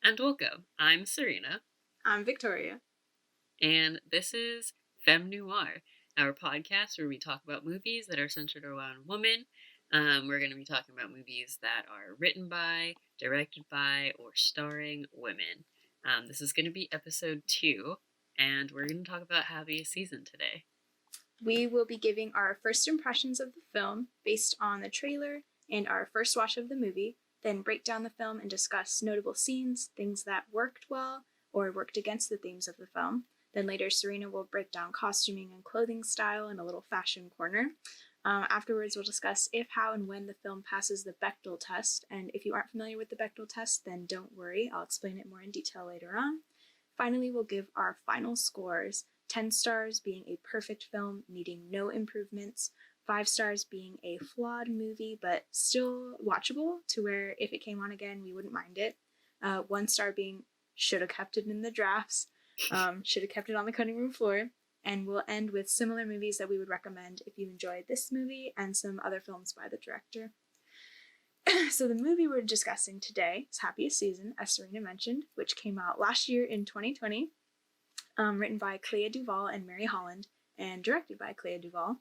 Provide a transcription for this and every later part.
and welcome. I'm Serena, I'm Victoria. and this is Femme Noir, our podcast where we talk about movies that are centered around women. We're going to be talking about movies that are written by, directed by, or starring women. This is going to be episode 2, and we're going to talk about Happiest season today. We will be giving our first impressions of the film based on the trailer and our first watch of the movie, then break down the film and discuss notable scenes, things that worked well or worked against the themes of the film. Then later, Serena will break down costuming and clothing style in a little fashion corner. Afterwards, we'll discuss if, how, and when the film passes the Bechdel test. And if you aren't familiar with the Bechdel test, then don't worry, I'll explain it more in detail later on. Finally, we'll give our final scores, 10 stars being a perfect film needing no improvements, 5 stars being a flawed movie but still watchable to where if it came on again, we wouldn't mind it. 1 star being should have kept it in the drafts, should have kept it on the cutting room floor. And we'll end with similar movies that we would recommend if you enjoyed this movie and some other films by the director. So the movie we're discussing today is Happiest Season, as Serena mentioned, which came out last year in 2020, written by Clea Duvall and Mary Holland, and directed by Clea Duvall.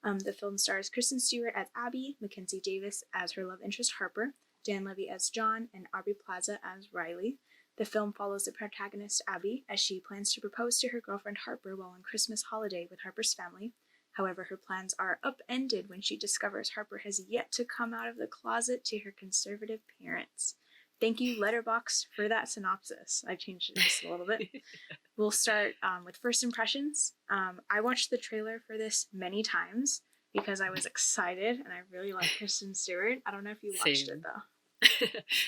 The film stars Kristen Stewart as Abby, Mackenzie Davis as her love interest Harper, Dan Levy as John, and Aubrey Plaza as Riley. The film follows the protagonist, Abby, as she plans to propose to her girlfriend Harper while on Christmas holiday with Harper's family. However, her plans are upended when she discovers Harper has yet to come out of the closet to her conservative parents. Thank you, Letterboxd, for that synopsis. I changed it just a little bit. We'll start with first impressions. I watched the trailer for this many times because I was excited and I really like Kristen Stewart. I don't know if you watched it, though.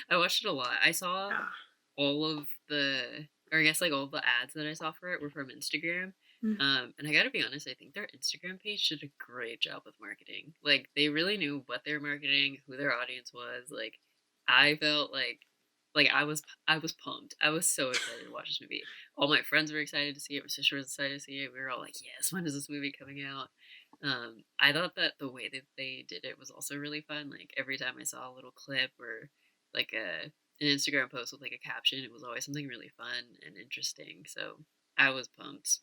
I watched it a lot. I saw all of the, or I guess like all the ads that I saw for it were from Instagram. And I gotta be honest, I think their Instagram page did a great job with marketing. Like, they really knew what they were marketing, who their audience was. Like, I felt like I was pumped. I was so excited to watch this movie. All my friends were excited to see it. My sister was excited to see it. We were all like, yes, when is this movie coming out? I thought that the way that they did it was also really fun. Like, every time I saw a little clip or like an Instagram post with like a caption, it was always something really fun and interesting. So I was pumped.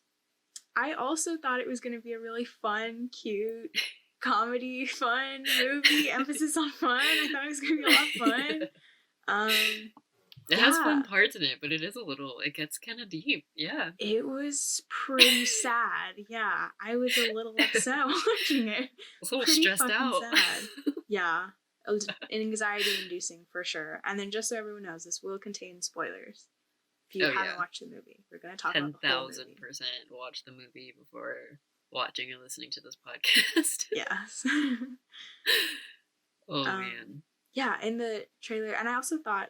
I also thought it was going to be a really fun, cute, comedy, fun movie. Emphasis on fun. I thought it was going to be a lot of fun. It has fun parts in it, but it is it gets kind of deep. Yeah. It was pretty sad. Yeah. I was a little upset watching it. I was a little stressed out. Sad. Yeah. It was anxiety inducing for sure. And then just so everyone knows, this will contain spoilers. If you haven't watched the movie, we're going to talk about the whole movie. 10,000% watch the movie before watching and listening to this podcast. Yes. Oh, man. Yeah, in the trailer, and I also thought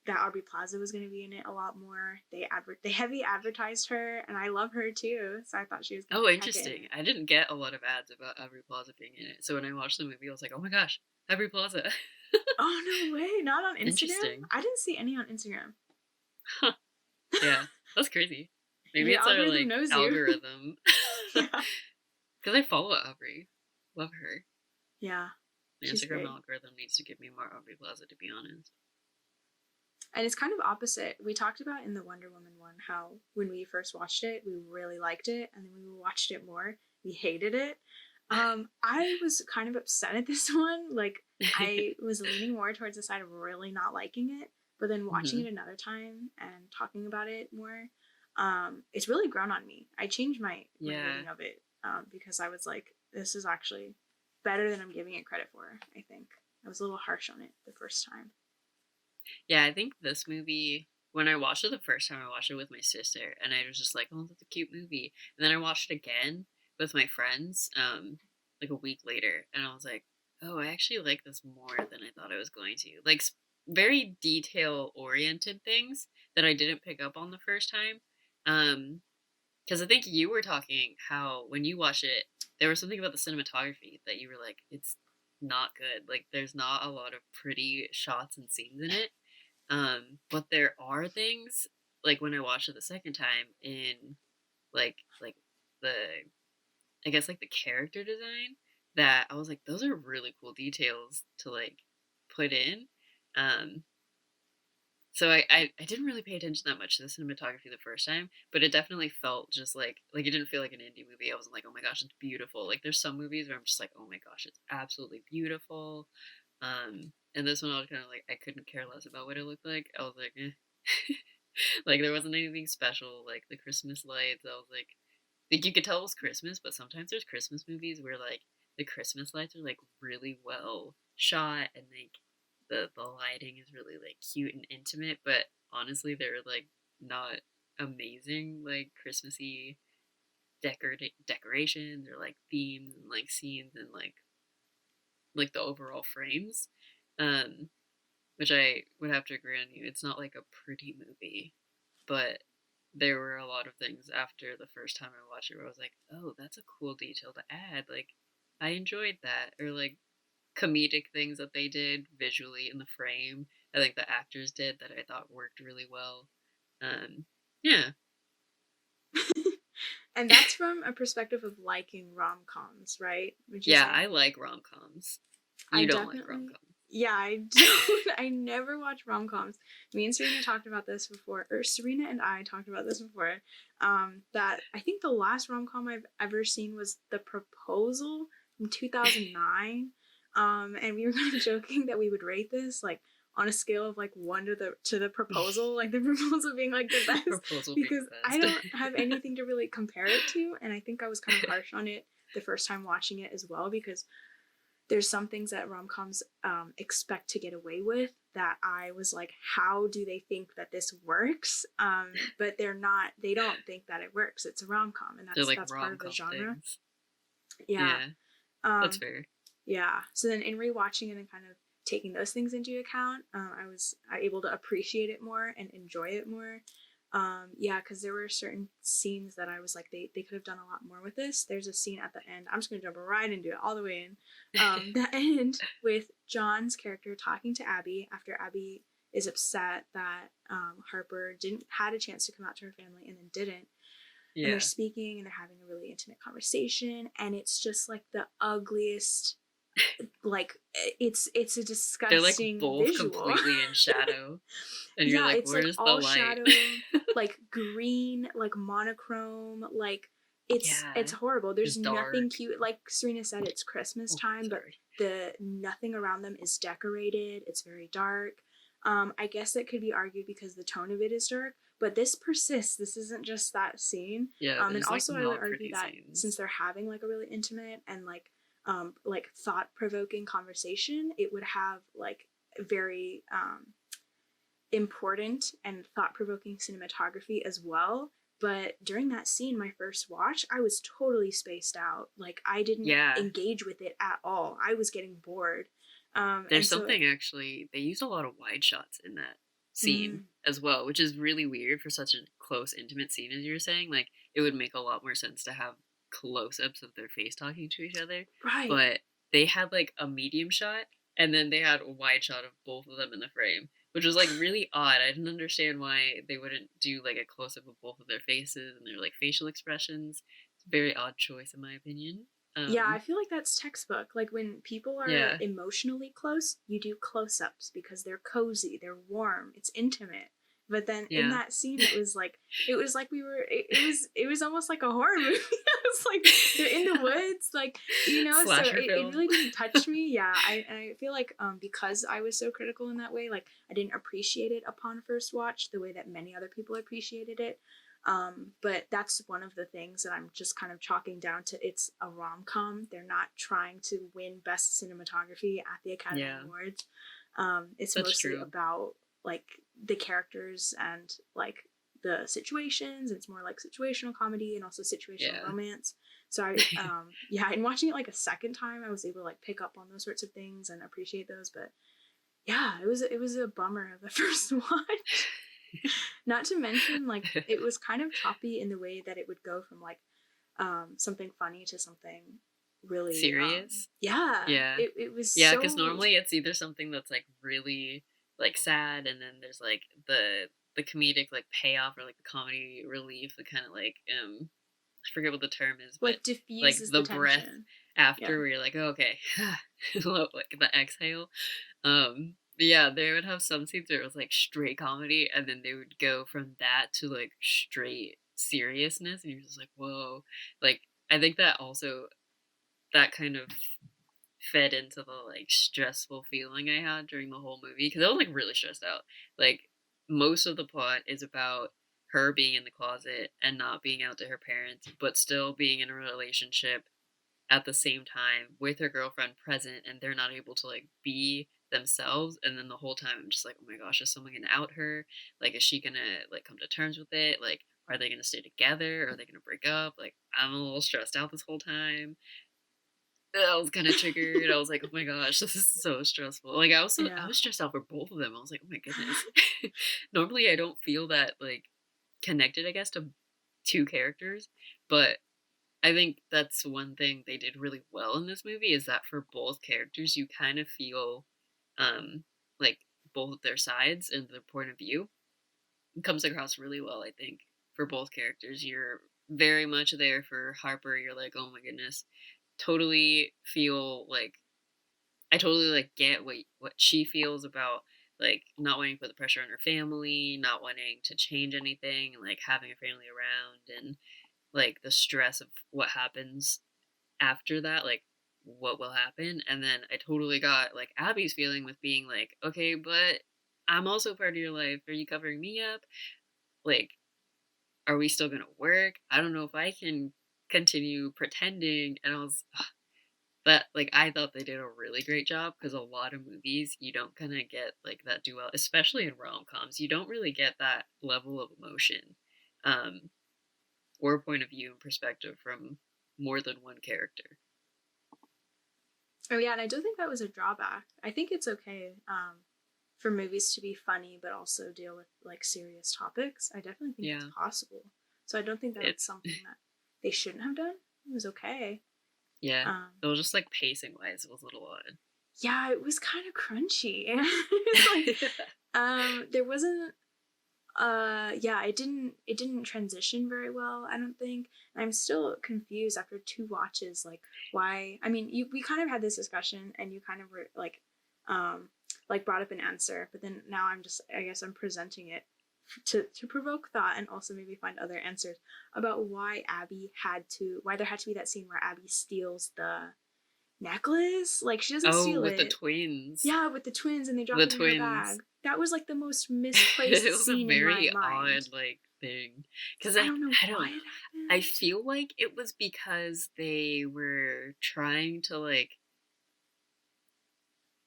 that Aubrey Plaza was going to be in it a lot more. They heavy advertised her, and I love her too, so I thought she was going to be interesting. I didn't get a lot of ads about Aubrey Plaza being in it, so when I watched the movie, I was like, oh my gosh, Aubrey Plaza. Oh, no way. Not on Instagram? Interesting. I didn't see any on Instagram. Huh. Yeah, that's crazy. Maybe it's our like algorithm. Because I follow Aubrey. Love her. Yeah. The Instagram algorithm needs to give me more Aubrey Plaza, to be honest. And it's kind of opposite. We talked about in the Wonder Woman one how when we first watched it, we really liked it, and then when we watched it more, we hated it. I was kind of upset at this one. Like, I was leaning more towards the side of really not liking it. But then watching it another time and talking about it more, it's really grown on me. I changed my rating of it because I was like, this is actually better than I'm giving it credit for, I think. I was a little harsh on it the first time. Yeah, I think this movie, when I watched it the first time, I watched it with my sister, and I was just like, oh, that's a cute movie. And then I watched it again with my friends like a week later, and I was like, oh, I actually like this more than I thought I was going to. Like, very detail-oriented things that I didn't pick up on the first time. Because I think you were talking how when you watch it, there was something about the cinematography that you were like, it's not good. Like, there's not a lot of pretty shots and scenes in it. But there are things, like when I watched it the second time in like the, I guess like the character design, that I was like, those are really cool details to like put in. So I didn't really pay attention that much to the cinematography the first time, but it definitely felt just like it didn't feel like an indie movie. I wasn't like, oh my gosh, it's beautiful. Like there's some movies where I'm just like, oh my gosh, it's absolutely beautiful. And this one I was kind of like, I couldn't care less about what it looked like. I was like, eh. Like there wasn't anything special. Like the Christmas lights, I was like you could tell it was Christmas, but sometimes there's Christmas movies where like the Christmas lights are like really well shot and like the lighting is really like cute and intimate, but honestly they're like not amazing like Christmassy decorations or like themes and like scenes and like the overall frames. Um which I would have to agree on you. It's not like a pretty movie, but there were a lot of things after the first time I watched it where I was like, oh, that's a cool detail to add. Like, I enjoyed that. Or like comedic things that they did visually in the frame. I think the actors did that I thought worked really well. Um, yeah. And that's from a perspective of liking rom-coms, right? Would you Yeah, say? I like rom coms. I You don't like rom definitely, coms. yeah, I don't. I never watch rom-coms. Me and Serena talked about this before, or Serena and I talked about this before. That I think the last rom-com I've ever seen was The Proposal from 2009. And we were kind of joking that we would rate this like on a scale of like 1 to the proposal, like the proposal being like the best, Proposal being because the I best. don't have anything to really compare it to, and I think I was kind of harsh on it the first time watching it as well, because there's some things that rom-coms expect to get away with that I was like, how do they think that this works? But they don't think that it works. It's a rom-com, and They're like that's part rom of the com genre. things. Yeah. Yeah, that's Um, fair. yeah. So then in rewatching it and kind of taking those things into account, I was able to appreciate it more and enjoy it more. Yeah, because there were certain scenes that I was like, they could have done a lot more with this. There's a scene at the end. I'm just gonna jump right into it all the way in. The end with John's character talking to Abby after Abby is upset that Harper didn't had a chance to come out to her family and then didn't, and they're Yeah. speaking and they're having a really intimate conversation, and it's just like the ugliest, like it's a They're like disgusting both visual. completely in shadow. And you're Yeah, like, it's like where's the all light? shadow, like green, like monochrome, like it's Yeah. horrible. There's Just nothing dark. cute. Like Serena said, it's Christmas Oh, time, but sorry. the nothing around them is decorated. It's very dark. I guess it could be argued because the tone of it is dark, but this persists. This isn't just that scene. Yeah, And there's like also I would not argue pretty that since scenes. they're having like a really intimate and like thought provoking conversation, it would have like very important and thought provoking cinematography as well. But during that scene, my first watch, I was totally spaced out. Like, I didn't Yeah. engage with it at all. I was getting bored. And There's so, something actually, they use a lot of wide shots in that scene mm, as well, which is really weird for such a close, intimate scene, as you were saying. Like, it would make a lot more sense to have close ups of their face talking to each other. right. But they had like a medium shot, and then they had a wide shot of both of them in the frame, which was like really odd. I didn't understand why they wouldn't do like a close up of both of their faces and their like facial expressions. It's a very odd choice, in my opinion. Yeah, I Um, feel like that's textbook. Like when people are yeah. emotionally close, you do close ups because they're cozy, they're warm, it's intimate. But then in Yeah. that scene, it was like we were. It was almost like a horror movie. It was like they're in the woods, like So Slasher it film. really didn't touch me. Yeah, I feel like because I was so critical in that way, like I didn't appreciate it upon first watch the way that many other people appreciated it. But that's one of the things that I'm just kind of chalking down to, it's a rom com. They're not trying to win best cinematography at the Academy Yeah, Awards. It's that's mostly true. about like the characters and like the situations. It's more like situational comedy and also situational Yeah. romance. So yeah, and watching it like a second time, I was able to like pick up on those sorts of things and appreciate those. But yeah, it was a bummer of the first watch. Not to mention, like, it was kind of choppy in the way that it would go from like something funny to something really Serious? yeah. Yeah. It was Yeah, because so normally it's either something that's like really like sad, and then there's like the comedic like payoff or like the comedy relief, the kind of like I forget what the term is, but like like diffuses the the breath tension. after Yeah. where you're like, oh, okay, like the exhale. Yeah, they would have some scenes where it was, like, straight comedy, and then they would go from that to, like, straight seriousness, and you're just like, "Whoa." Like, I think that also that kind of fed into the, like, stressful feeling I had during the whole movie because I was, like, really stressed out. Like, most of the plot is about her being in the closet and not being out to her parents, but still being in a relationship at the same time with her girlfriend present, and they're not able to, like, be themselves, and then the whole time I'm just like, "Oh my gosh, is someone gonna out her? Like, is she gonna, like, come to terms with it? Like, are they gonna stay together? Are they gonna break up?" Like, I'm a little stressed out this whole time. I was kinda triggered. I was like, "Oh my gosh, this is so stressful." Like, I Yeah. was stressed out for both of them. I was like, "Oh my goodness." Normally, I don't feel that, like, connected, I guess, to 2 characters, but I think that's one thing they did really well in this movie is that for both characters, you kind of feel, um, like, both of their sides and their point of view. It comes across really well, I think, for both characters. You're very much there for Harper. You're like, "Oh my goodness." Totally feel like I totally, like, get what she feels about, like, not wanting to put the pressure on her family, not wanting to change anything, like, having a family around, and, like, the stress of what happens after that, like, what will happen, and then I totally got, like, Abby's feeling with being like, "Okay, but I'm also part of your life. Are you covering me up? Like, are we still gonna work? I don't know if I can continue pretending," and I was but, like, I thought they did a really great job because a lot of movies, you don't kinda get, like, that dual especially in rom-coms, you don't really get that level of emotion, um, or point of view and perspective from more than one character. Oh yeah, and I don't think that was a drawback. I think it's okay for movies to be funny but also deal with like serious topics. I definitely think it's Yeah, possible. So I don't think that it it's something that they shouldn't have done. It was okay. yeah, Um, it was just, like, pacing-wise, it was a little odd. yeah, it was kind of crunchy. It's like there wasn't yeah, it didn't transition very well, I don't think. And I'm still confused after two watches like why. I mean, we kind of had this discussion and you kind of were um like brought up an answer, but then now I'm just I guess I'm presenting it to provoke thought and also maybe find other answers about why there had to be that scene where Abby steals the necklace. Like she doesn't Oh, steal with the it. twins. Yeah, with the twins and they drop The it in her twins. bag. That was like the most It misplaced was a scene in my very mind. odd, like, thing. Cause I like, don't know I don't why know. it I happened. feel like it was because they were trying to, like,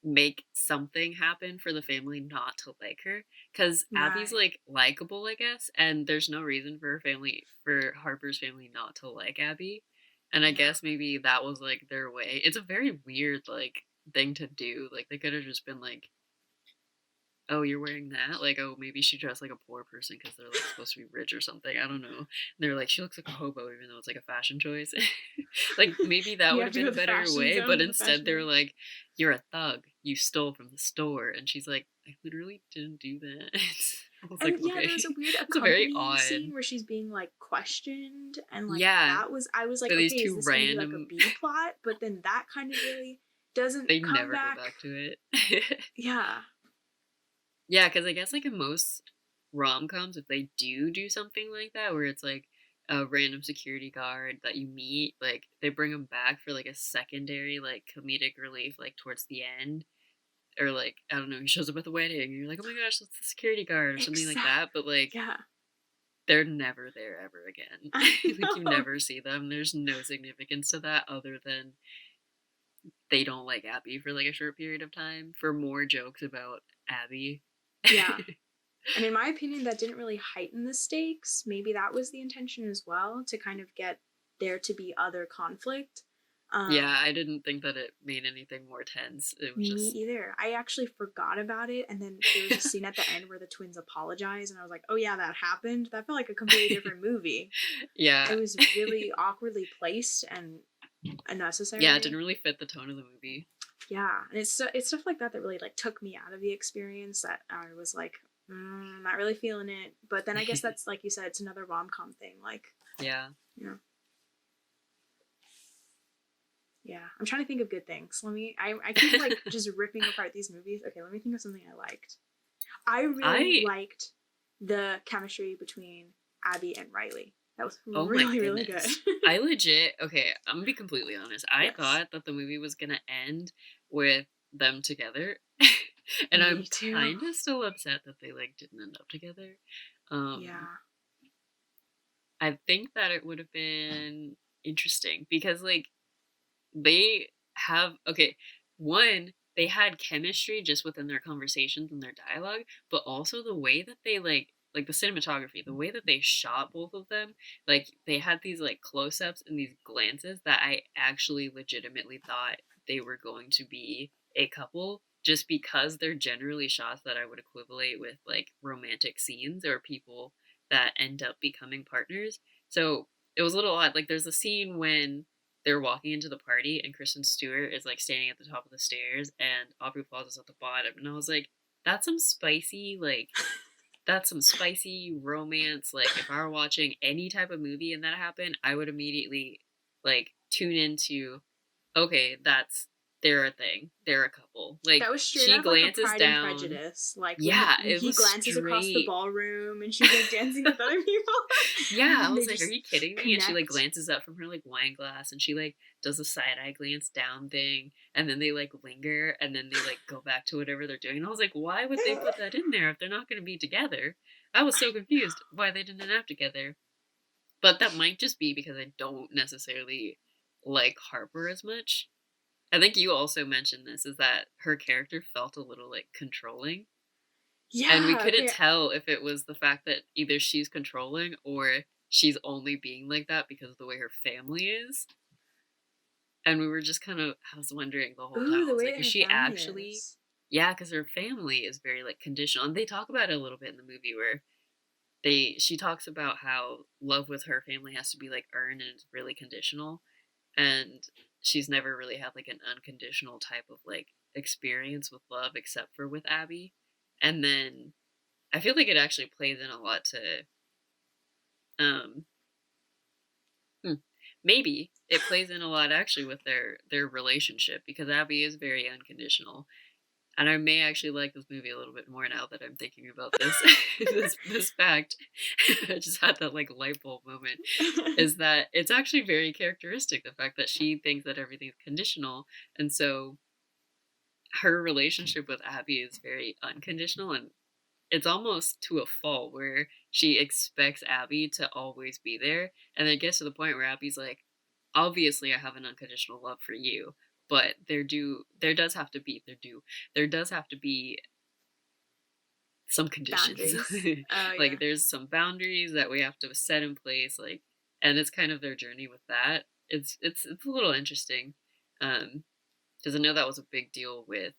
make something happen for the family not to like her. Cause Abby's, Right. like, likable, I guess, and there's no reason for Harper's family not to like Abby, and I Yeah. guess maybe that was, like, their way. It's a very weird, like, thing to do, like, they could've just been like, "Oh, you're wearing that?" Like, "Oh, maybe she dressed like a poor person because 'cause they're, like, supposed to be rich or something." I don't know. And they're like, "She looks like a hobo," even though it's, like, a fashion choice. Like, maybe that You would have have to been go a to the better fashion way, zone but to the instead fashion they're zone. like, "You're a thug. You stole from the store." And she's like, "I literally didn't do that." I was And like, yeah, "Okay." there was a weird It's a very accompanying scene odd. where she's being like questioned and like Yeah. that was I was like, So these okay, is 2 this gonna be like a random B plot? But then that kind of really doesn't they come never go back. back to it. Yeah. Yeah, because I guess, like, in most rom-coms, if they do something like that, where it's, like, a random security guard that you meet, like, they bring him back for, like, a secondary, like, comedic relief, like, towards the end, or, like, I don't know, he shows up at the wedding, and you're like, "Oh my gosh, that's the security guard," or something like Exact. that, but, like, Yeah. they're never there ever again. I Like, you know. never see them, there's no significance to that other than they don't like Abby for, like, a short period of time, for more jokes about Abby. Yeah. And in my opinion, that didn't really heighten the stakes. Maybe that was the intention as well, to kind of get there to be other conflict. Yeah, Um, I didn't think that it made anything more tense. It was Me just either. I actually forgot about it, and then there was a scene at the end where the twins apologize, and I was like, "Oh yeah, that happened." That felt like a completely different movie. It yeah. was really awkwardly placed and Yeah, it unnecessary. didn't really fit the tone of the movie. Yeah, and it's stuff like that that really like took me out of the experience. That I was like, not really feeling it. But then I guess that's like you said, it's another rom com thing. Like, Yeah. you know, Yeah, I'm trying to think of good things. I keep like just ripping apart these movies. Okay, let me think of something I liked. I really I liked the chemistry between Abby and Riley. That was Oh my really, really good. goodness. I legit, okay, I'm gonna be completely honest. I Yes. thought that the movie was gonna end with them together. And Me I'm too. kind of still upset that they like didn't end up together. Um Yeah. I think that it would have been interesting because like they have okay, one, they had chemistry just within their conversations and their dialogue, but also the way that they like the cinematography, the way that they shot both of them, like they had these like close-ups and these glances that I actually legitimately thought they were going to be a couple just because they're generally shots that I would equivalate with like romantic scenes or people that end up becoming partners. So it was a little odd. Like there's a scene when they're walking into the party and Kristen Stewart is like standing at the top of the stairs and Aubrey Plaza is at the bottom. And I was like, that's some spicy, like, that's some spicy romance. Like, if I were watching any type of movie and that happened, I would immediately like tune into, okay, they're a thing. They're a couple. Like, That was straight she out of like a glances Pride and down. Prejudice. Like Yeah, when it he was glances across the straight. ballroom and she's like dancing with other people, and Yeah, I then they was like, "Are just you kidding me?" And she like connect. glances up from her like wine glass, and she like does a side eye glance down thing, and then they like linger, and then they like go back to whatever they're doing. And I was like, "Why would they put that in there if they're not going to be together?" I was so confused why they didn't end up together. But that might just be because I don't necessarily like Harper as much. I think you also mentioned this is that her character felt a little like controlling. And we Yeah. couldn't Okay. tell if it was the fact that either she's controlling or she's only being like that because of the way her family is. And we were just kind of, I was wondering the whole time. Ooh, I the was way like, that is her she family actually? is. Yeah, because her family is very like conditional. And they talk about it a little bit in the movie where she talks about how love with her family has to be like earned and it's really conditional. And she's never really had like an unconditional type of like experience with love except for with Abby. And then I feel like it actually plays in a lot to um hmm, maybe it plays in a lot actually with their relationship because Abby is very unconditional. And I may actually like this movie a little bit more now that I'm thinking about this this fact. I just had that like light bulb moment is that it's actually very characteristic the fact that she thinks that everything's conditional and so her relationship with Abby is very unconditional and it's almost to a fault where she expects Abby to always be there. And then it gets to the point where Abby's like, obviously I have an unconditional love for you, but there does have to be some conditions. Boundaries. Oh yeah. Like there's some boundaries that we have to set in place, like and it's kind of their journey with that. It's a little interesting. Because I know that was a big deal with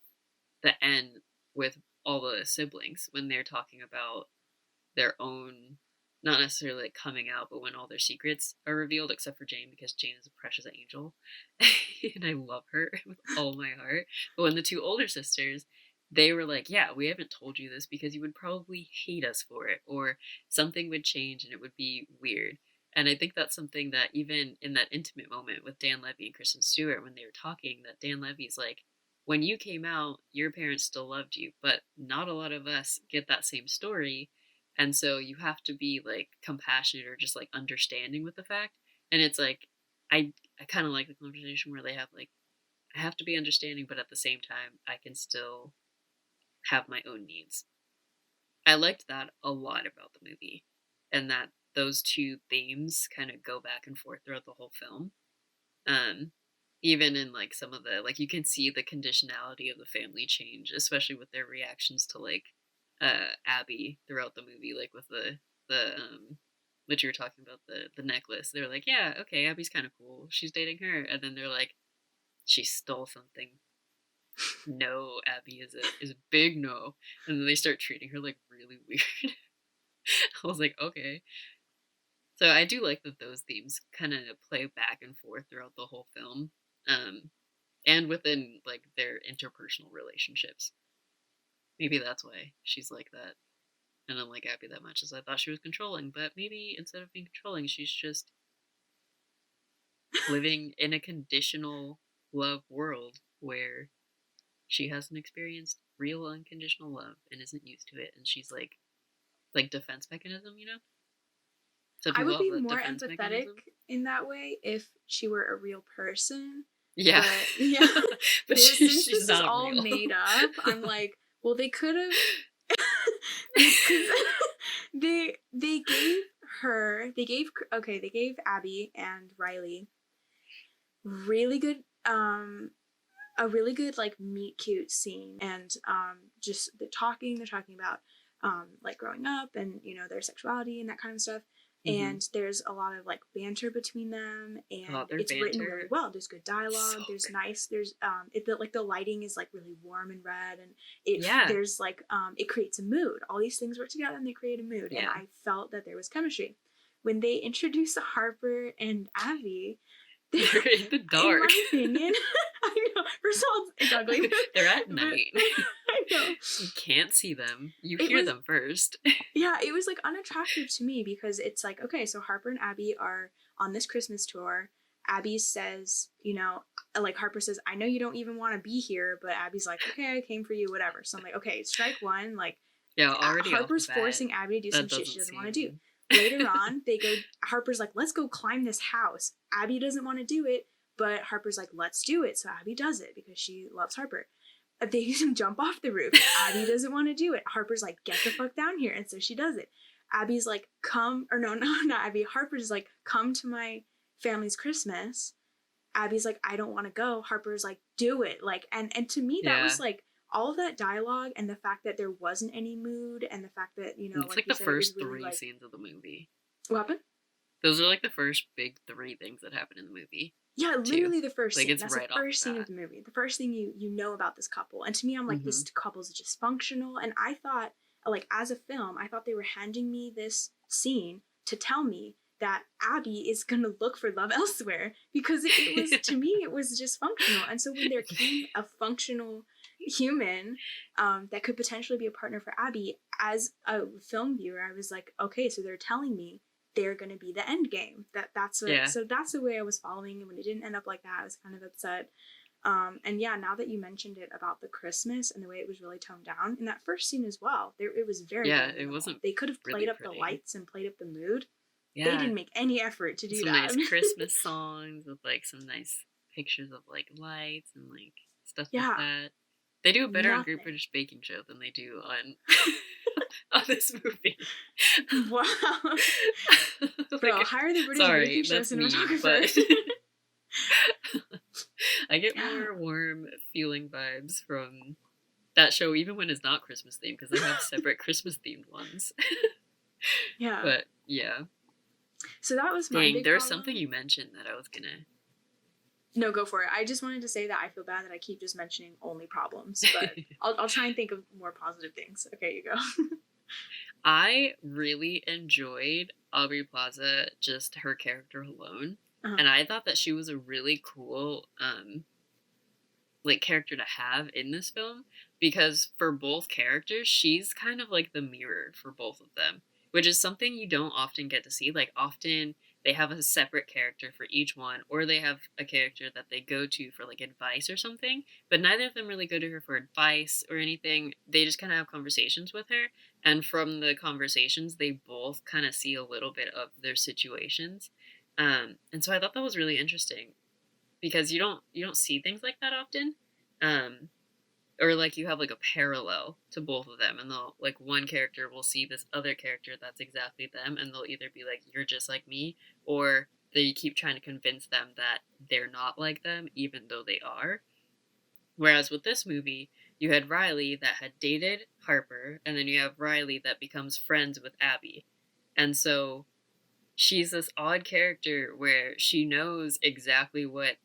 the end with all the siblings when they're talking about their own not necessarily like coming out, but when all their secrets are revealed, except for Jane, because Jane is a precious angel. And I love her with all my heart. But when the two older sisters, they were like, yeah, we haven't told you this because you would probably hate us for it, or something would change and it would be weird. And I think that's something that even in that intimate moment with Dan Levy and Kristen Stewart, when they were talking, that Dan Levy's like, when you came out, your parents still loved you, but not a lot of us get that same story and so you have to be like compassionate or just like understanding with the fact. And it's like I kind of like the conversation where they have like I have to be understanding, but at the same time I can still have my own needs. I liked that a lot about the movie, and that those two themes kind of go back and forth throughout the whole film. Um, Even in like some of the like you can see the conditionality of the family change, especially with their reactions to like Abby throughout the movie, like with the what you were talking about the necklace. They're like, yeah, okay, Abby's kind of cool. She's dating her, and then they're like, she stole something. No, Abby is a big no, and then they start treating her like really weird. I was like, okay. So I do like that those themes kind of play back and forth throughout the whole film, um, and within like their interpersonal relationships. Maybe that's why she's like that. And I'm like happy that much as I thought she was controlling, but maybe instead of being controlling, she's just living in a conditional. love world where she hasn't experienced real unconditional love and isn't used to it, and she's like defense mechanism, you know? Some I people would have be that more defense empathetic mechanism. in that way if she were a real person. Yeah. But yeah, But since she's this is not all real. made up, I'm like, well, they could have, because they gave they gave Abby and Riley really good a really good like meet cute scene, and just they're talking about like growing up and their sexuality and that kind of stuff. Mm-hmm. And there's a lot of like banter between them, Oh, and their it's written really banter, well. There's good so dialogue, there's good. nice, there's like the lighting is like really warm and red, and Yeah. there's like it creates a mood. All these things work together and they create a mood, and Yeah. I felt that there was chemistry when they introduced Harper and Abby. They're in the In dark. my opinion, I know. First of all, it's ugly. They're at But night. I know. You can't see them. You It hear was, them first. yeah, it was like unattractive to me because it's like, okay, so Harper and Abby are on this Christmas tour. Abby says, like Harper says, I know you don't even want to be here, but Abby's like, okay, I came for you, whatever. So I'm like, okay, strike one. Like, Yeah, already off the Harper's bat, forcing Abby to do some that shit she doesn't doesn't want to do. seem. Later on, Harper's like, let's go climb this house. Abby doesn't want to do it, but Harper's like, let's do it. So Abby does it because she loves Harper. They jump off the roof. Abby doesn't want to do it. Harper's like, get the fuck down here. And so she does it. Abby's like, come, or no, not Abby. Harper's like, come to my family's Christmas. Abby's like, I don't want to go. Harper's like, do it. Like, and to me, that Yeah. was like, all of that dialogue and the fact that there wasn't any mood and the fact that, It's like like the said, first really three like, scenes of the movie. what happened? Those are like the first big three things that happen in the movie. Yeah, literally the first Like, scene. it's That's right the off first the scene of bat. the movie. The first thing you know about this couple. And to me, I'm like, this couple's dysfunctional. And I thought, like, as a film, I thought they were handing me this scene to tell me that Abby is gonna look for love elsewhere, because it was to me it was dysfunctional. And so when there came a functional human that could potentially be a partner for Abby, as a film viewer, I was like, okay, so they're telling me they're going to be the end game. That's what. Yeah. So that's the way I was following, and when it didn't end up like that, I was kind of upset. And yeah, now that you mentioned it about the Christmas and the way it was really toned down in that first scene as well, it was very it wasn't. They could have played really up pretty. the lights and played up the mood. Yeah. They didn't make any effort to do some that. Nice Christmas songs with like some nice pictures of like lights and like stuff like that. They do it better on Great British Baking Show than they do on on this movie. Wow. Bro, like, hire the British Baking Show cinematographer. I get more warm feeling vibes from that show, even when it's not Christmas themed, because they have separate Christmas themed ones. Yeah. But yeah. So that was my big there's problem. something you mentioned that I was gonna. No, go for it. I just wanted to say that I feel bad that I keep just mentioning only problems, but I'll try and think of more positive things. Okay, you go. I really enjoyed Aubrey Plaza, just her character alone. And I thought that she was a really cool like character to have in this film, because for both characters, she's kind of like the mirror for both of them, which is something you don't often get to see. Like, often they have a separate character for each one, or they have a character that they go to for like advice or something, but neither of them really go to her for advice or anything. They just kind of have conversations with her, and from the conversations, they both kind of see a little bit of their situations. And so I thought that was really interesting, because you don't see things like that often. Or like you have like a parallel to both of them, and they'll like one character will see this other character that's exactly them, and they'll either be like, you're just like me, or they keep trying to convince them that they're not like them, even though they are. Whereas with this movie, you had Riley that had dated Harper, and then you have Riley that becomes friends with Abby. And so she's this odd character where she knows exactly what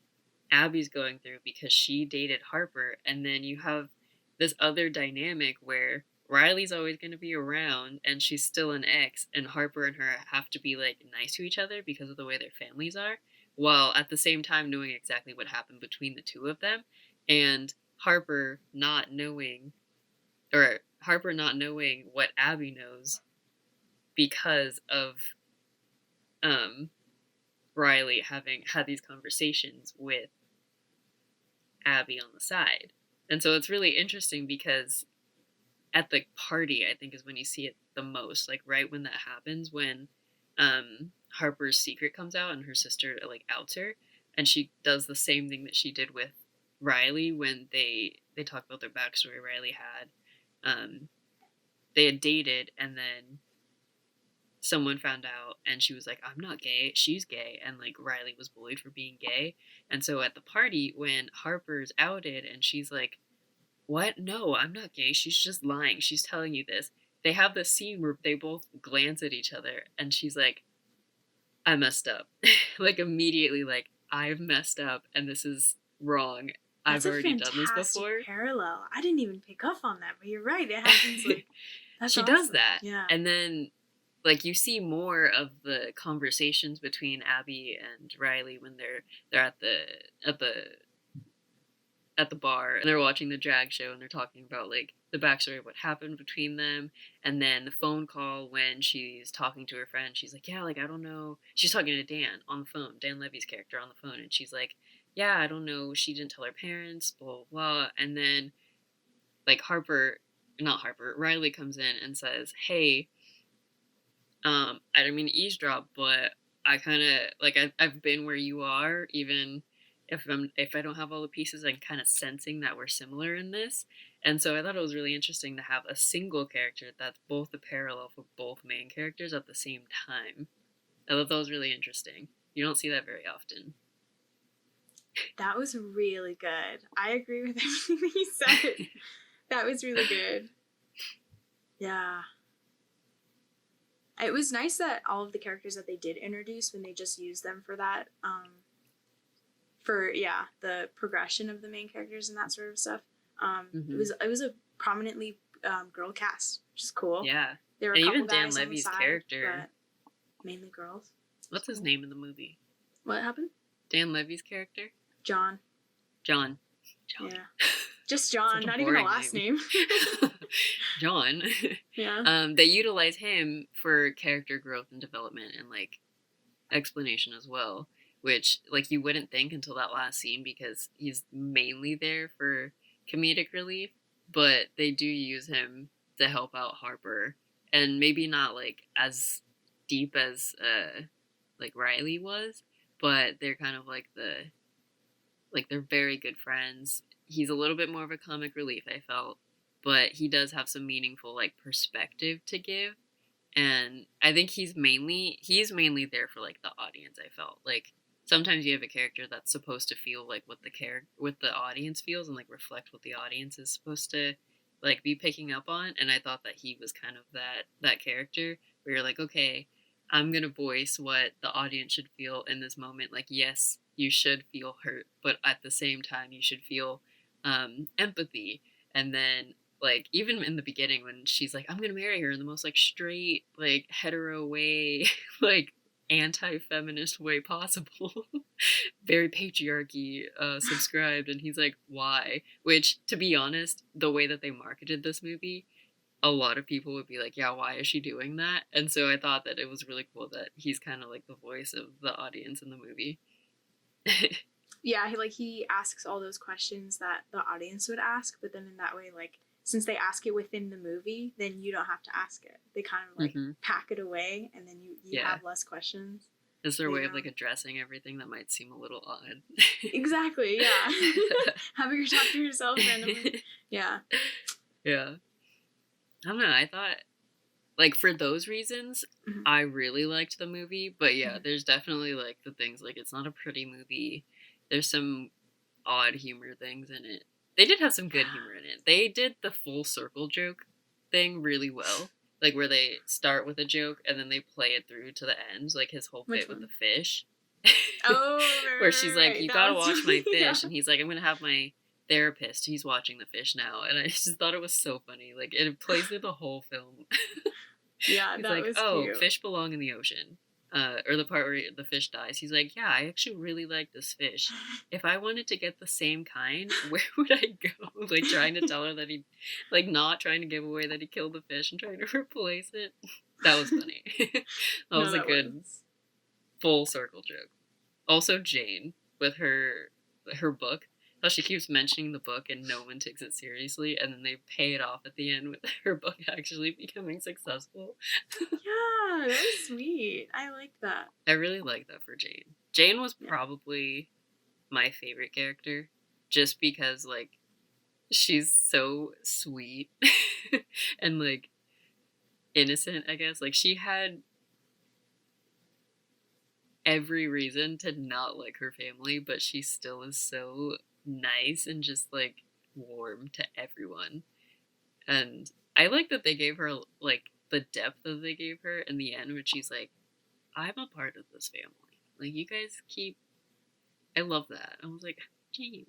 Abby's going through because she dated Harper, and then you have this other dynamic where Riley's always going to be around and she's still an ex, and Harper and her have to be like nice to each other because of the way their families are, while at the same time knowing exactly what happened between the two of them, and Harper not knowing what Abby knows because of Riley having had these conversations with Abby on the side. And so it's really interesting because at the party, I think, is when you see it the most. Like right when that happens, when Harper's secret comes out and her sister like outs her, and she does the same thing that she did with Riley when they talk about their backstory. Riley they had dated, and then someone found out, and she was like, I'm not gay, she's gay, and like Riley was bullied for being gay. And so at the party, when Harper's outed and she's like, what? No, I'm not gay, she's just lying, she's telling you this, they have this scene where they both glance at each other, and she's like, I messed up. Like immediately, like, I've messed up and this is wrong. That's I've a already done this fantastic before. parallel. I didn't even pick up on that, but you're right. It happens like that's she awesome. does that. Yeah. And then like you see more of the conversations between Abby and Riley when they're at the bar and they're watching the drag show and they're talking about like the backstory of what happened between them. And then the phone call when she's talking to her friend, she's like, yeah, like I don't know, she's talking to Dan on the phone, Dan Levy's character on the phone, and she's like, yeah, I don't know, she didn't tell her parents, blah blah blah. And then like Riley comes in and says, hey, I don't mean to eavesdrop, but I kind of like I've been where you are, even if I don't have all the pieces. I'm kind of sensing that we're similar in this. And so I thought it was really interesting to have a single character that's both a parallel for both main characters at the same time. I thought that was really interesting. You don't see that very often. That was really good. I agree with everything that you said. That was really good. Yeah. It was nice that all of the characters that they did introduce, when they just used them for that, the progression of the main characters and that sort of stuff. It was a prominently girl cast, which is cool. Yeah. There were and a couple even Dan guys Levy's on the side, character. But mainly girls. What's his name in the movie? What happened? Dan Levy's character? John. Yeah. Just John, not even a last name. John. Yeah. They utilize him for character growth and development and like explanation as well, which like you wouldn't think until that last scene because he's mainly there for comedic relief, but they do use him to help out Harper, and maybe not like as deep as like Riley was, but they're kind of like they're very good friends. He's a little bit more of a comic relief, I felt, but he does have some meaningful like perspective to give. And I think he's mainly there for like the audience. I felt like sometimes you have a character that's supposed to feel like what the audience feels and like reflect what the audience is supposed to like be picking up on. And I thought that he was kind of that character where you're like, okay, I'm gonna voice what the audience should feel in this moment. Like, yes, you should feel hurt, but at the same time, you should feel empathy. And then, like, even in the beginning when she's like, I'm gonna marry her in the most, like, straight, like, hetero way, like, anti-feminist way possible. Very patriarchy subscribed. And he's like, why? Which, to be honest, the way that they marketed this movie, a lot of people would be like, yeah, why is she doing that? And so I thought that it was really cool that he's kind of like the voice of the audience in the movie. Yeah, he asks all those questions that the audience would ask, but then in that way, like, since they ask it within the movie, then you don't have to ask it. They kind of like pack it away, and then you have less questions. Is their way of like addressing everything that might seem a little odd. Exactly, yeah. Having her talk to yourself randomly. Yeah. Yeah. I don't know, I thought, like, for those reasons, I really liked the movie, but yeah, there's definitely, like, the things, like, it's not a pretty movie, there's some odd humor things in it. They did have some good humor in it. They did the full circle joke thing really well, like, where they start with a joke, and then they play it through to the end, like his whole bit with the fish. Oh, where she's like, you gotta watch my fish, yeah. and he's like, I'm gonna have my therapist, he's watching the fish now, and I just thought it was so funny. Like, it plays through the whole film. Yeah, he's that like, was oh, cute. Fish belong in the ocean. Or the part where the fish dies. He's like, yeah, I actually really like this fish. If I wanted to get the same kind, where would I go? Like, trying to tell her that he, like, not trying to give away that he killed the fish and trying to replace it. That was funny. that was a good full circle joke. Also, Jane, with her book, how she keeps mentioning the book and no one takes it seriously, and then they pay it off at the end with her book actually becoming successful. Yeah, that was sweet. I like that. I really like that for Jane. Jane was Yeah. probably my favorite character just because like she's so sweet and like innocent, I guess. Like she had every reason to not like her family, but she still is so nice and just like warm to everyone. And I like that they gave her like the depth that they gave her in the end when she's like, I'm a part of this family. Like you guys keep I love that. I was like, Jean.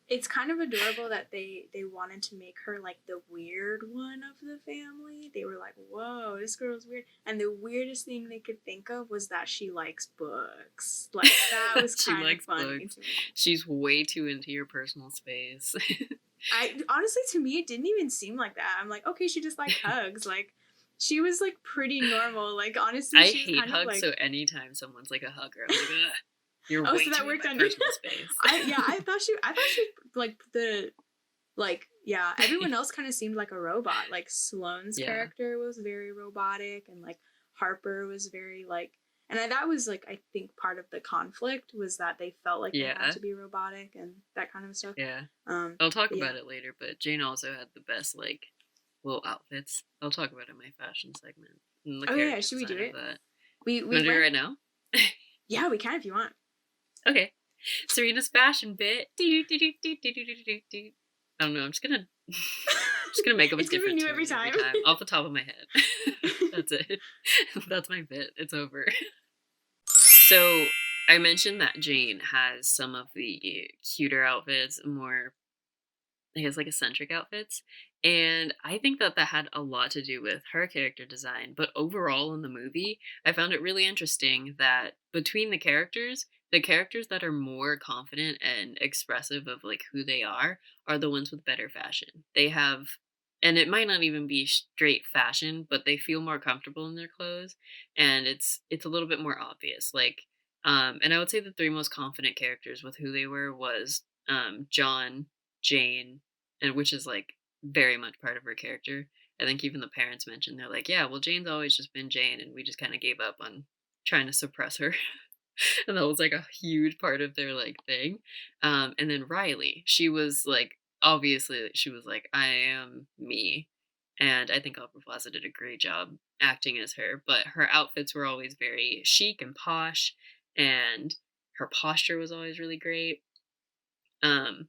It's kind of adorable that they wanted to make her like the weird one of the family. They were like, "Whoa, this girl's weird." And the weirdest thing they could think of was that she likes books. Like that was She kind of likes funny books. to me. She's way too into your personal space. I honestly, to me, it didn't even seem like that. I'm like, okay, she just liked hugs. Like, she was like pretty normal. Like, honestly, I she was hate kind of hugs, like, so anytime someone's like a hugger, I'm like, ugh, you're oh, way so that too in worked my on you. personal space. I thought she like the like yeah. Everyone else kind of seemed like a robot. Like Sloane's Yeah. character was very robotic, and like Harper was very like. And that was like I think part of the conflict was that they felt like they had to be robotic and that kind of stuff. Yeah. I'll talk yeah. about it later, but Jane also had the best like little outfits. I'll talk about it in my fashion segment. And the Oh yeah, character should we do design it? of that. We Wanna do it went. right now? Yeah, we can if you want. Okay. Serena's fashion bit. I don't know. I'm just gonna make up a It's gonna be different new tune every time. off the top of my head. That's it. That's my bit. It's over. So I mentioned that Jane has some of the cuter outfits, more I guess like eccentric outfits. And I think that that had a lot to do with her character design. But overall in the movie, I found it really interesting that between the characters that are more confident and expressive of like who they are the ones with better fashion. They have, and it might not even be straight fashion, but they feel more comfortable in their clothes, and it's a little bit more obvious. Like, and I would say the three most confident characters with who they were was John, Jane, and which is like very much part of her character. I think even the parents mentioned they're like, yeah, well, Jane's always just been Jane, and we just kind of gave up on trying to suppress her, and that was like a huge part of their like thing. And then Riley, she was like, obviously, she was like, I am me, and I think Aubrey Plaza did a great job acting as her. But her outfits were always very chic and posh, and her posture was always really great. Um,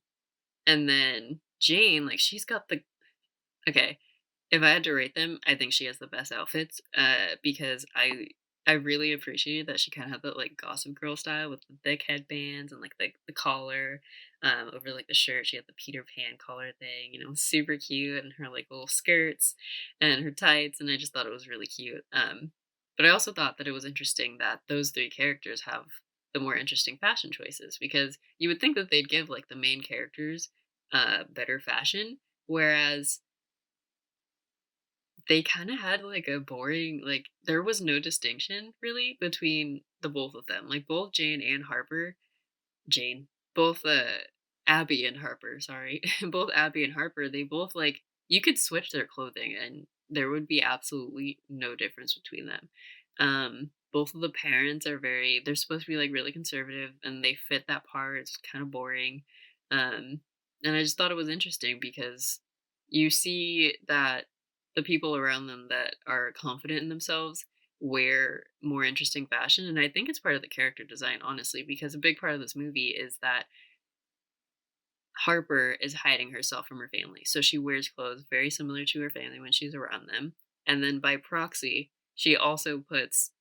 and then Jane, like she's got the okay. If I had to rate them, I think she has the best outfits. Because I really appreciated that she kind of had that like Gossip Girl style with the thick headbands and like the collar, over like the shirt. She had the Peter Pan collar thing, super cute, and her like little skirts and her tights, and I just thought it was really cute. But I also thought that it was interesting that those three characters have the more interesting fashion choices because you would think that they'd give like the main characters better fashion, whereas they kind of had like a boring like there was no distinction really between the both of them. Like both Jane and Harper, Jane, both Abby and Harper, sorry, both Abby and Harper, they both like you could switch their clothing and there would be absolutely no difference between them. Both of the parents are they're supposed to be like really conservative and they fit that part. It's kind of boring. Um, and I just thought it was interesting because you see that the people around them that are confident in themselves wear more interesting fashion. And I think it's part of the character design, honestly, because a big part of this movie is that Harper is hiding herself from her family. So she wears clothes very similar to her family when she's around them. And then by proxy, she also puts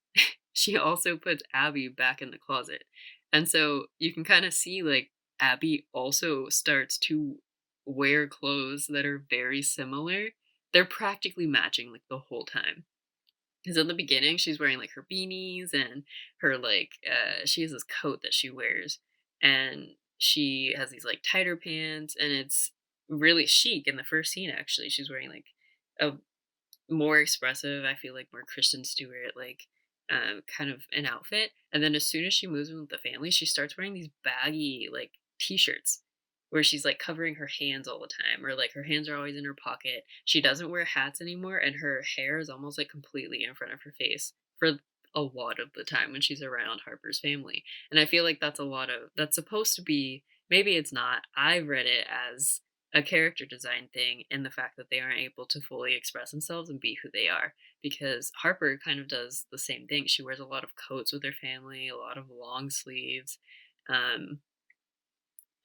Abby back in the closet. And so you can kind of see like Abby also starts to wear clothes that are very similar. They're practically matching like the whole time. Because in the beginning, she's wearing like her beanies and her like she has this coat that she wears, and she has these like tighter pants, and it's really chic. In the first scene, actually, she's wearing like a more expressive, I feel like more Kristen Stewart like kind of an outfit. And then as soon as she moves in with the family, she starts wearing these baggy like t-shirts where she's like covering her hands all the time, or like her hands are always in her pocket. She doesn't wear hats anymore, and her hair is almost like completely in front of her face for a lot of the time when she's around Harper's family. And I feel like that's supposed to be, maybe it's not. I read it as a character design thing, and the fact that they aren't able to fully express themselves and be who they are, because Harper kind of does the same thing. She wears a lot of coats with her family, a lot of long sleeves, um,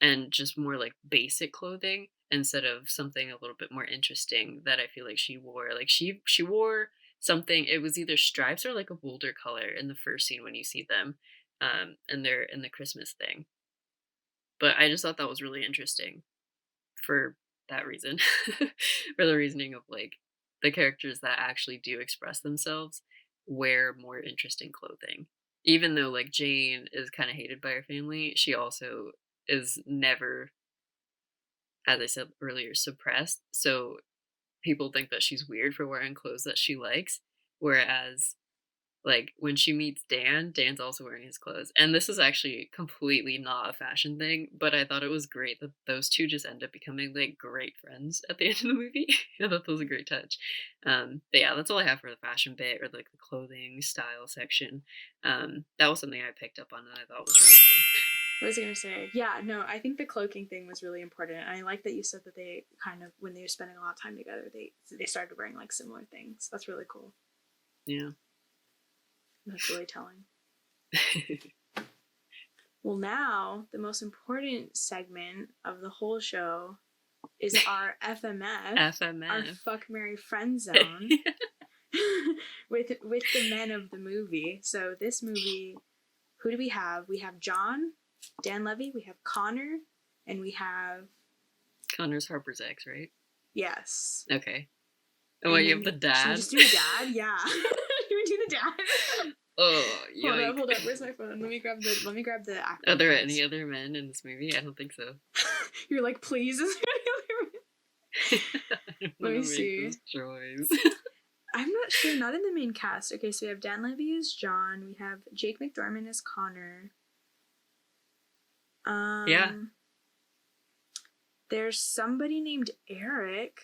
and just more like basic clothing instead of something a little bit more interesting that I feel like she wore. Like she wore something, it was either stripes or like a bolder color in the first scene when you see them, and they're in the Christmas thing. But I just thought that was really interesting for that reason. For the reasoning of like the characters that actually do express themselves wear more interesting clothing. Even though like Jane is kind of hated by her family, she also is never, as I said earlier, suppressed. So people think that she's weird for wearing clothes that she likes. Whereas like when she meets Dan, Dan's also wearing his clothes. And this is actually completely not a fashion thing, but I thought it was great that those two just end up becoming like great friends at the end of the movie. I thought that was a great touch. But yeah, that's all I have for the fashion bit, or like the clothing style section. That was something I picked up on and I thought was really cool. What was I going to say? Yeah, no, I think the cloaking thing was really important. And I like that you said that they kind of, when they were spending a lot of time together, they started wearing like similar things. That's really cool. Yeah. That's really telling. Well, now the most important segment of the whole show is our FMF. Our Fuck, Marry, Friend Zone. with the men of the movie. So this movie, who do we have? We have John, Dan Levy, we have Connor, and we have... Connor's Harper's ex, right? Yes. Okay. Oh, wait, you have the dad? Should we just do the dad? Yeah. Should we do the dad? Oh, yikes. Hold up. Where's my phone? Let me grab the actor. Are there any other men in this movie? I don't think so. You're like, please, is there any other men? Let me see. I'm not sure. Not in the main cast. Okay, so we have Dan Levy as John. We have Jake McDormand as Connor. Yeah. There's somebody named Eric.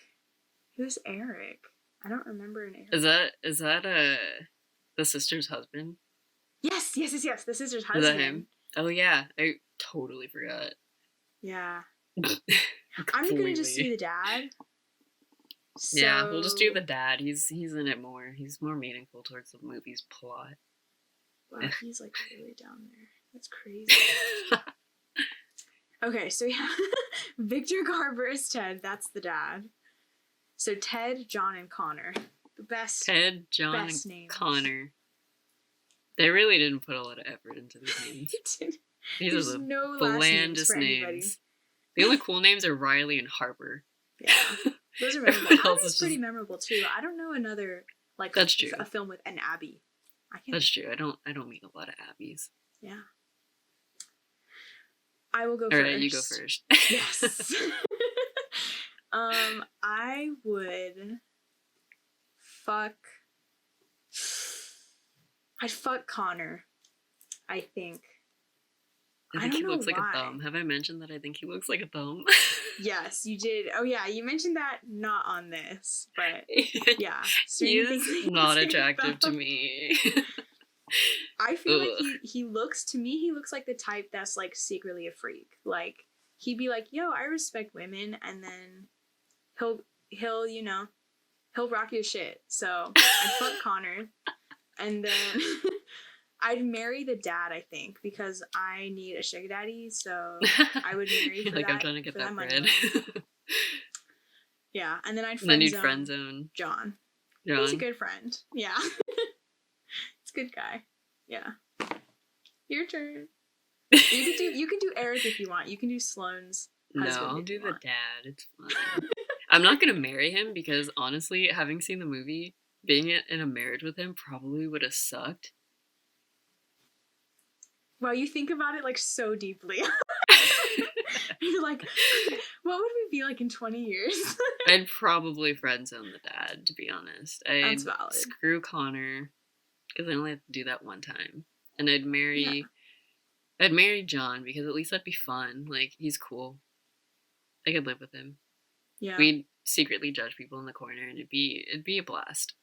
Who's Eric? I don't remember an Eric. Is that the sister's husband? Yes. The sister's husband. Is that him? Oh yeah, I totally forgot. Yeah. I'm gonna just do the dad. So... Yeah, we'll just do the dad. He's in it more. He's more meaningful towards the movie's plot. Wow, he's like really down there. That's crazy. Okay, so we have Victor Garber as Ted. That's the dad. So Ted, John, and Connor. The best. Ted, John, best and names. Connor. They really didn't put a lot of effort into these names. These are the blandest names. The only cool names are Riley and Harper. Yeah. Those are memorable. Harper's pretty memorable too. I don't know another like That's true. A film with an Abby. That's true. I don't meet a lot of Abbies. Yeah. I will go first. Alright, you go first. Yes. I would I'd fuck Connor, I think. I think he looks like a thumb. Have I mentioned that I think he looks like a thumb? Yes, you did. Oh yeah, you mentioned that not on this, but yeah. He is not attractive to me. I feel like he looks like the type that's like secretly a freak. Like he'd be like, "Yo, I respect women," and then he'll rock your shit. So I'd fuck Connor, and then I'd marry the dad, I think, because I need a sugar daddy. So I would marry for like that. I'm trying to get that bread. Yeah, and then I'd friend zone John. He's a good friend. Yeah. It's a good guy. Yeah. Your turn. You can do Eric if you want. You can do Sloane's husband. No, I'll do the dad. It's fine. I'm not gonna marry him because honestly, having seen the movie, being in a marriage with him probably would have sucked. Well, you think about it like so deeply. You're like, what would we be like in 20 years? I'd probably friend zone the dad, to be honest. That's valid. Screw Connor, because I only have to do that one time. And I'd marry I'd marry John because at least that'd be fun. Like, he's cool. I could live with him. Yeah. We'd secretly judge people in the corner, and it'd be a blast.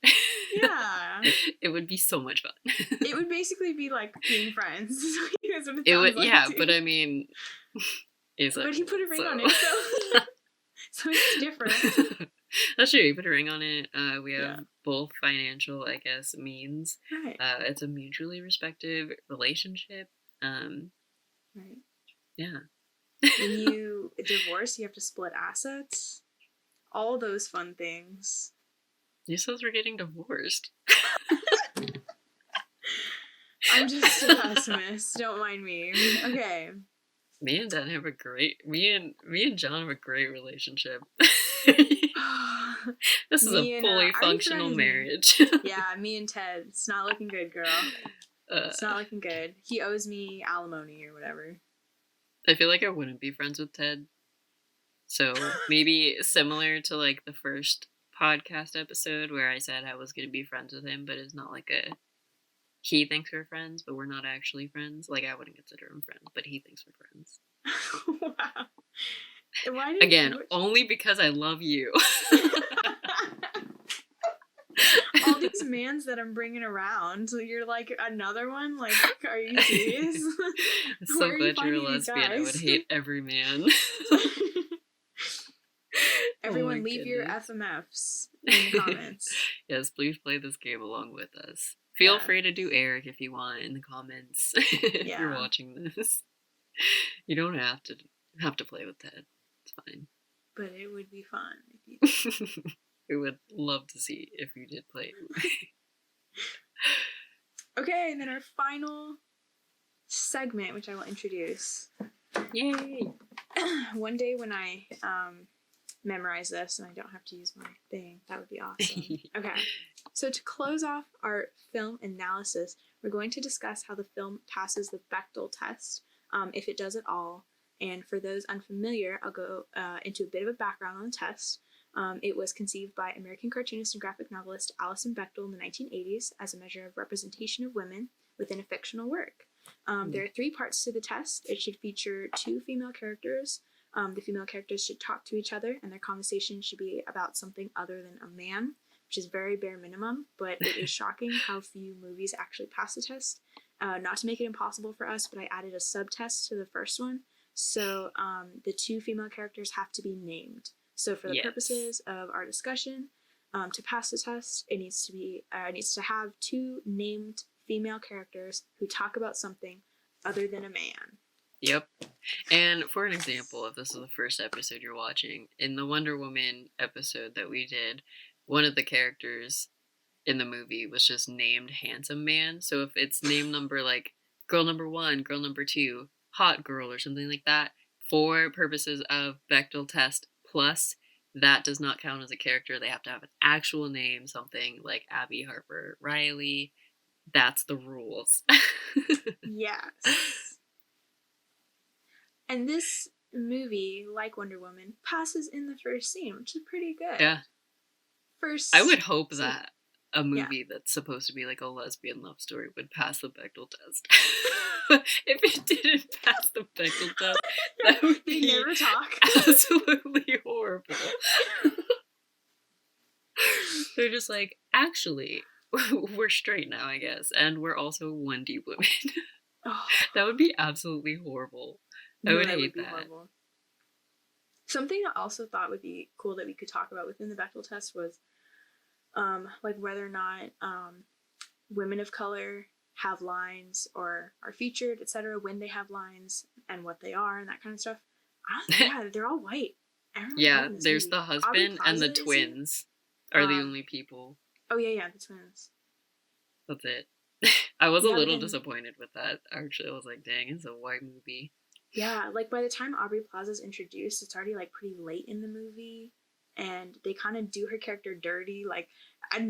Yeah. It would be so much fun. It would basically be like being friends. That's what It would, sounds like, yeah, too. but I mean, but he put a ring on it, so so it's different. That's true. You put a ring on it. We have Yeah. both financial, I guess, means. Right. It's a mutually respective relationship. Right. Yeah. When you divorce, you have to split assets. All those fun things. You said we're getting divorced. I'm just a pessimist. Don't mind me. Okay. Me and Dan have a great. Me and John have a great relationship. This is a fully functional marriage. Yeah, me and Ted. It's not looking good, girl. It's not looking good. He owes me alimony or whatever. I feel like I wouldn't be friends with Ted. So maybe similar to like the first podcast episode where I said I was going to be friends with him, but it's not like a he thinks we're friends, but we're not actually friends. Like, I wouldn't consider him friends, but he thinks we're friends. Wow. Why Again, only because I love you. All these mans that I'm bringing around, so you're like another one? Like, are you serious? I'm so glad you're a lesbian. I would hate every man. Everyone, leave your FMFs in the comments. Yes, please play this game along with us. Feel free to do Eric if you want in the comments. If you're watching this, you don't have to play with Ted. It's fine. But it would be fun if you did. We would love to see if you did play. Okay, and then our final segment, which I will introduce. Yay! One day when I memorize this and I don't have to use my thing, that would be awesome. Okay, so to close off our film analysis, we're going to discuss how the film passes the Bechdel test, if it does at all. And for those unfamiliar, I'll go into a bit of a background on the test. It was conceived by American cartoonist and graphic novelist Alison Bechdel in the 1980s as a measure of representation of women within a fictional work. There are 3 parts to the test. It should feature 2 female characters. The female characters should talk to each other, and their conversation should be about something other than a man, which is very bare minimum, but it is shocking how few movies actually pass the test. Not to make it impossible for us, but I added a subtest to the first one. So the 2 female characters have to be named. So for the purposes of our discussion, to pass the test, it needs to have 2 named female characters who talk about something other than a man. Yep. And for an example, if this is the first episode you're watching, in the Wonder Woman episode that we did, one of the characters in the movie was just named Handsome Man. So if it's name number like girl number 1, girl number 2, hot girl or something like that, for purposes of Bechdel test plus, that does not count as a character. They have to have an actual name, something like Abby Harper Riley. That's the rules. Yes. And this movie, like Wonder Woman, passes in the first scene, which is pretty good. Yeah. I would hope that a movie that's supposed to be like a lesbian love story would pass the Bechdel test. If it didn't pass the Bechdel test, that would be never talk. Absolutely horrible. They're just like, actually, we're straight now, I guess, and we're also Wonder Woman. Oh. That would be absolutely horrible. I would hate that. Horrible. Something I also thought would be cool that we could talk about within the Bechdel test was like whether or not women of color have lines or are featured, etc., when they have lines and what they are and that kind of stuff. They're all white. Everyone's there's movie. the husband and the twins are the only people. Oh, yeah, the twins. That's it. I was a little disappointed with that. Actually, I was like, dang, it's a white movie. Yeah, like by the time Aubrey Plaza's introduced, it's already like pretty late in the movie, and they kind of do her character dirty. Like, I'm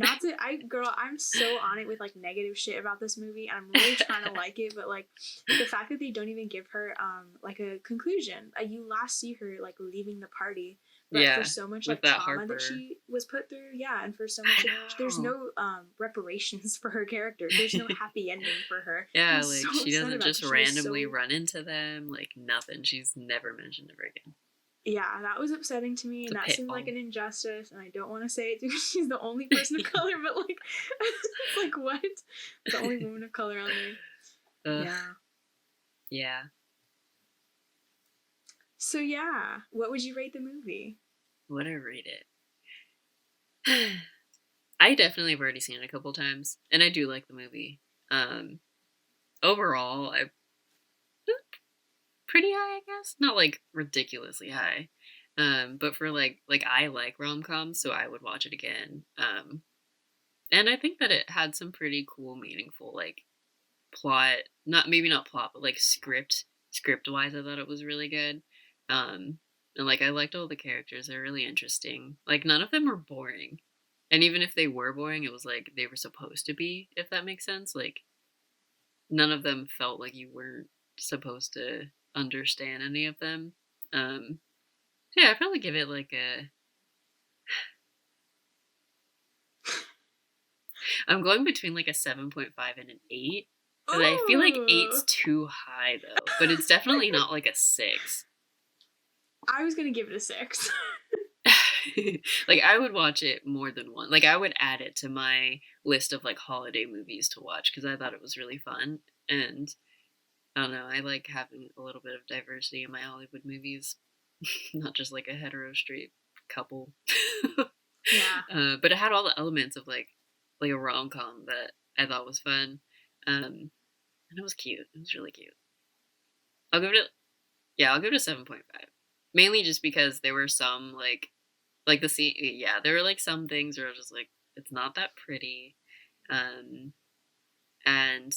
so on it with like negative shit about this movie, and I'm really trying to like it, but like the fact that they don't even give her like a conclusion. You last see her like leaving the party but for Yeah, so much with like that trauma that Harper. she was put through, yeah, and for so I much like, there's know. no reparations for her character. There's no happy ending for her. I Yeah, was so like she upset doesn't about just because she was randomly so, run into them, like nothing. She's never mentioned ever again. yeah, that was upsetting to me, It's and a that seemed like pitfall. an injustice. And I don't want to say it because she's the only person of color, but like, it's like what? The only woman of color on there. Ugh, Yeah. yeah. So yeah, what would you rate the movie? Would I rate it? I definitely have already seen it a couple times, and I do like the movie. Um, Overall, I pretty high, I guess. Not like ridiculously high. But for like I like rom-coms, so I would watch it again. And I think that it had some pretty cool, meaningful like plot. Not maybe not plot, but like script wise, I thought it was really good. And like I liked all the characters; they're really interesting. Like none of them were boring, and even if they were boring, it was like they were supposed to be. If that makes sense, like none of them felt like you weren't supposed to understand any of them. Um, yeah, I'd probably give it like a. I'm going between like a 7.5 and an 8. Because I feel like Ooh. 8's too high though, but it's definitely not like a 6. I was gonna give it a 6. Like I would watch it more than one. Like I would add it to my list of like holiday movies to watch because I thought it was really fun. And I don't know, I like having a little bit of diversity in my Hollywood movies, not just like a hetero straight couple. Yeah. But it had all the elements of like a rom com that I thought was fun, and it was cute. It was really cute. I'll give it, I'll give it a 7.5. Mainly just because there were some like the scene. Yeah, there were like some things where I was just like, it's not that pretty, um, and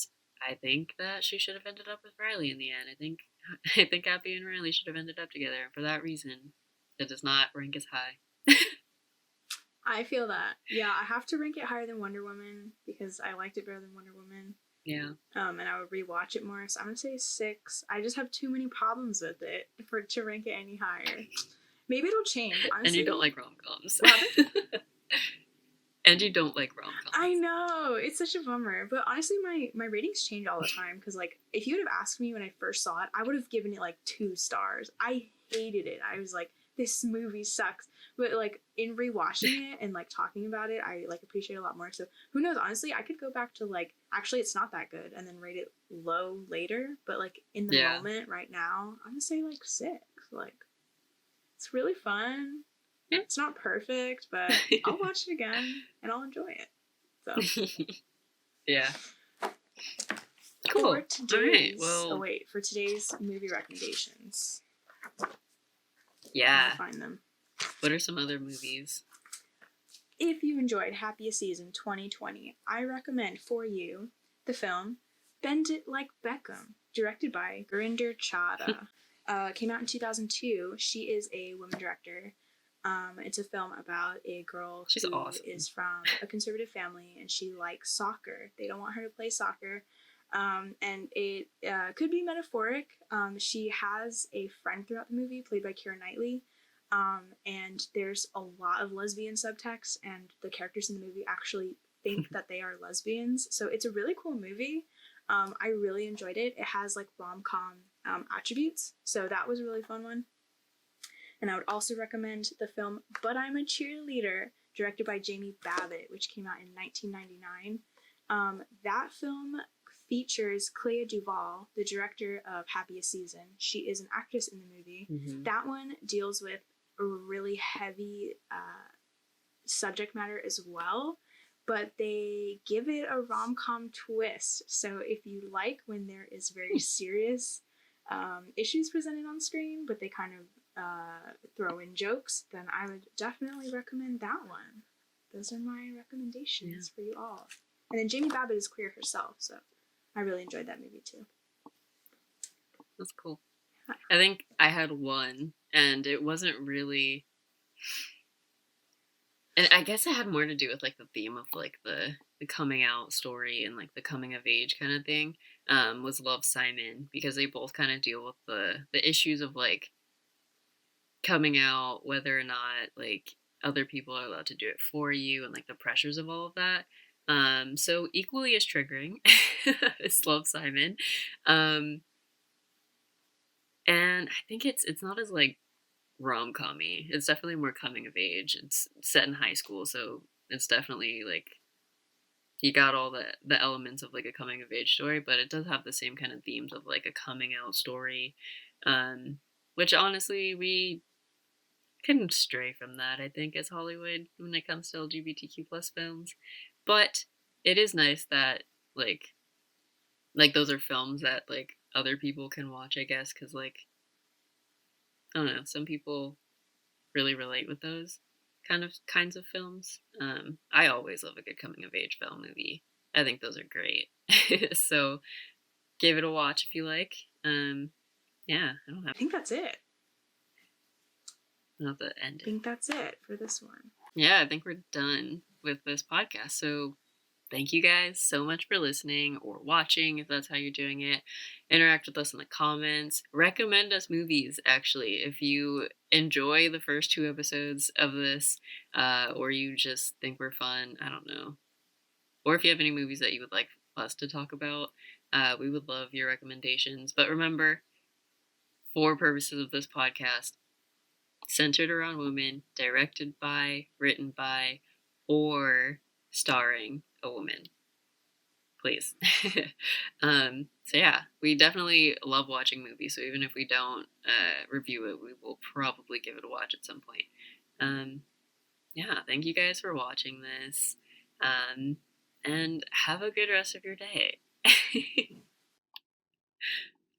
I think that she should have ended up with Riley in the end. I think Abby and Riley should have ended up together, and for that reason, it does not rank as high. I feel that. Yeah, I have to rank it higher than Wonder Woman because I liked it better than Wonder Woman. Yeah. And I would rewatch it more. So I'm gonna say 6. I just have too many problems with it for to rank it any higher. Maybe it'll change. And Honestly, you don't like rom coms. what happened? And you don't like rom I coms. know it's such a bummer, but honestly, my ratings change all the time because like if you would have asked me when I first saw it, I would have given it like 2 stars. I hated it. I was like, this movie sucks. But like in rewatching it and like talking about it, I like appreciate it a lot more. So who knows? Honestly, I could go back to like actually it's not that good and then rate it low later. But like in the Yeah. moment right now, I'm gonna say like 6. Like it's really fun. Yeah. It's not perfect, but I'll watch it again and I'll enjoy it. So Yeah. Cool. for today's, Well, for today's movie recommendations. yeah. I'll find them. What are some other movies? If you enjoyed Happiest Season 2020, I recommend for you the film Bend It Like Beckham, directed by Gurinder Chadha. Came out in 2002. She is a woman director. It's a film about a girl She's who awesome. is from a conservative family and she likes soccer. They don't want her to play soccer. And it could be metaphoric. She has a friend throughout the movie played by Keira Knightley. And there's a lot of lesbian subtext, and the characters in the movie actually think that they are lesbians. So it's a really cool movie. I really enjoyed it. It has like rom-com attributes, so that was a really fun one. And I would also recommend the film But I'm a Cheerleader, directed by Jamie Babbitt, which came out in 1999. That film features Clea Duvall, the director of Happiest Season. She is an actress in the movie. Mm-hmm. That one deals with a really heavy subject matter as well, but they give it a rom-com twist. So if you like when there is very serious issues presented on screen, but they kind of throw in jokes, then I would definitely recommend that one. Those are my recommendations for you all. And then Jamie Babbitt is queer herself, so I really enjoyed that movie too. That's cool. I think I had one, and it wasn't really. And I guess it had more to do with like the theme of like the coming out story and like the coming of age kind of thing. Was Love, Simon, because they both kind of deal with the issues of like coming out, whether or not like other people are allowed to do it for you, and like the pressures of all of that. So equally as triggering as Love, Simon. Um, and I think it's not as like rom-commy. It's definitely more coming of age. It's set in high school, so it's definitely like you got all the elements of like a coming of age story, but it does have the same kind of themes of like a coming out story. Um, which honestly we can stray from that, I think, as Hollywood when it comes to LGBTQ plus films. But it is nice that like those are films that like other people can watch, I guess, because like I don't know, some people really relate with those kinds of films. I always love a good coming of age film movie. I think those are great. So give it a watch if you like. Yeah, I think that's it. I don't have to I end it. think that's it for this one. Yeah, I think we're done with this podcast. So thank you guys so much for listening or watching if that's how you're doing it. Interact with us in the comments. Recommend us movies, actually, if you enjoy the first 2 episodes of this, or you just think we're fun. I don't know. Or if you have any movies that you would like us to talk about, we would love your recommendations. But remember, for purposes of this podcast, centered around women, directed by, written by, or starring a woman. Please. So yeah, we definitely love watching movies. So even if we don't review it, we will probably give it a watch at some point. Yeah, thank you guys for watching this. And have a good rest of your day.